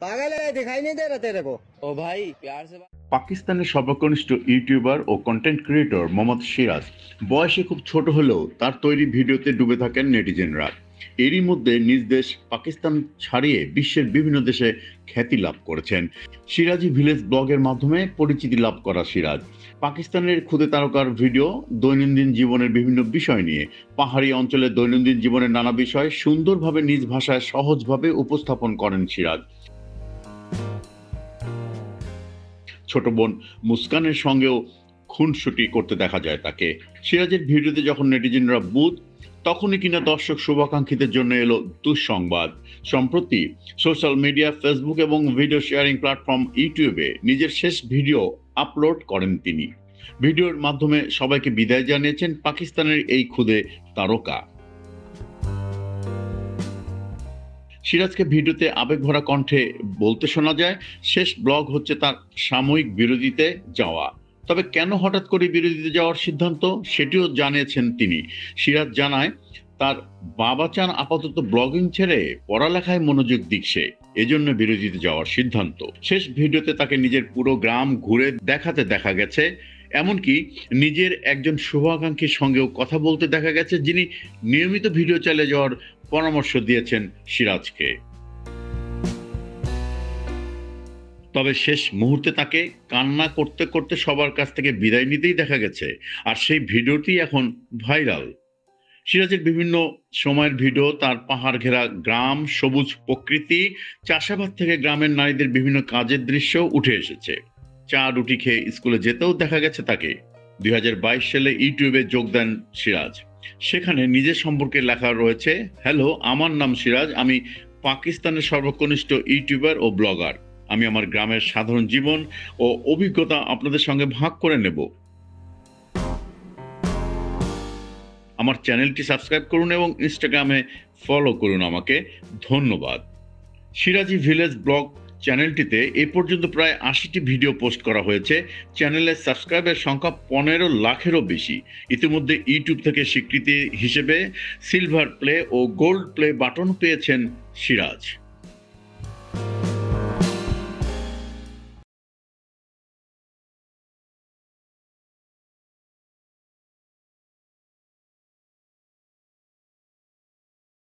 पागल है, दिखाई नहीं दे रहा तेरे को? ओ भाई प्यार से পাকিস্তানের সর্বকনিষ্ঠ ইউটিউবার ও কন্টেন্ট ক্রিয়েটর মোহাম্মদ সিরাজ বয়সে খুব ছোট হলেও তার তৈরি ভিডিওতে ডুবে থাকেন নেটিজেনরা। এরই মধ্যে নিজ দেশ পাকিস্তান ছাড়িয়ে বিশ্বের বিভিন্ন দেশে খ্যাতি লাভ করেছেন। সিরাজি ভিলেজ ব্লগের মাধ্যমে পরিচিতি লাভ করা সিরাজ পাকিস্তানের ক্ষুদে তারকার ভিডিও, দৈনন্দিন জীবনের বিভিন্ন বিষয় নিয়ে, পাহাড়ি অঞ্চলের দৈনন্দিন জীবনের নানা বিষয় সুন্দরভাবে নিজ ভাষায় সহজভাবে উপস্থাপন করেন সিরাজ। ছোট বোন মুস্কানের সঙ্গেও খুনসুটি করতে দেখা যায় তাকে। সিরাজের ভিডিওতে যখন নেটিজেনরা বুথ, তখনই কিনা দর্শক শুভাকাঙ্ক্ষীদের জন্য এলো দুঃসংবাদ। সম্প্রতি সোশ্যাল মিডিয়া, ফেসবুক এবং ভিডিও শেয়ারিং প্ল্যাটফর্ম ইউটিউবে নিজের শেষ ভিডিও আপলোড করেন তিনি। ভিডিওর মাধ্যমে সবাইকে বিদায় জানিয়েছেন পাকিস্তানের এই ক্ষুদে তারকা। সিরাজকে ভিডিওতে আবেগভরা কণ্ঠে বলতে শোনা যায়, শেষ ব্লগ হচ্ছে তার সাময়িক বিরতিতে যাওয়া। তবে কেন হঠাৎ করে বিরতিতে যাওয়ার সিদ্ধান্ত, সেটিও জানিয়েছেন তিনি। সিরাজ জানায়, তার বাবা চান আপাতত ব্লগিং ছেড়ে পড়ালেখায় মনোযোগ দিচ্ছে, এজন্য বিরতিতে যাওয়ার সিদ্ধান্ত। শেষ ভিডিওতে তাকে নিজের পুরো গ্রাম ঘুরে দেখাতে দেখা গেছে, এমনকি নিজের একজন শুভাকাঙ্ক্ষীর সঙ্গেও কথা বলতে দেখা গেছে, যিনি নিয়মিত ভিডিও চালিয়ে যাওয়ার পরামর্শ দিয়েছেন সিরাজকে। তবে শেষ মুহূর্তে তাকে কান্না করতে করতে সবার কাছ থেকে বিদায় নিতেই দেখা গেছে, আর সেই ভিডিওটি এখন ভাইরাল। সিরাজের বিভিন্ন সময়ের ভিডিও, তার পাহাড় ঘেরা গ্রাম, সবুজ প্রকৃতি, চাষাবাদ থেকে গ্রামের নারীদের বিভিন্ন কাজের দৃশ্য উঠে এসেছে। চা রুটি খেয়ে স্কুলে যেতেও দেখা গেছে তাকে। 2022 সালে ইউটিউবে যোগ দেন সিরাজ। সেখানে নিজের সম্পর্কে লেখা রয়েছে, হ্যালো, আমার নাম সিরাজ, আমি পাকিস্তানের সর্বকনিষ্ঠ ইউটিউবার ও ব্লগার। আমি আমার গ্রামের সাধারণ জীবন ও অভিজ্ঞতা আপনাদের সঙ্গে ভাগ করে নেব। আমার চ্যানেলটি সাবস্ক্রাইব করুন এবং ইনস্টাগ্রামে ফলো করুন আমাকে। ধন্যবাদ। সিরাজি ভিলেজ ব্লগ চ্যানেলটিতে এ পর্যন্ত প্রায় 80টি ভিডিও পোস্ট করা হয়েছে। চ্যানেলের সাবস্ক্রাইবের সংখ্যা 15 লাখেরও বেশি। ইতিমধ্যে ইউটিউব থেকে স্বীকৃতি হিসেবে সিলভার প্লে ও গোল্ড প্লে বাটন পেয়েছেন সিরাজ।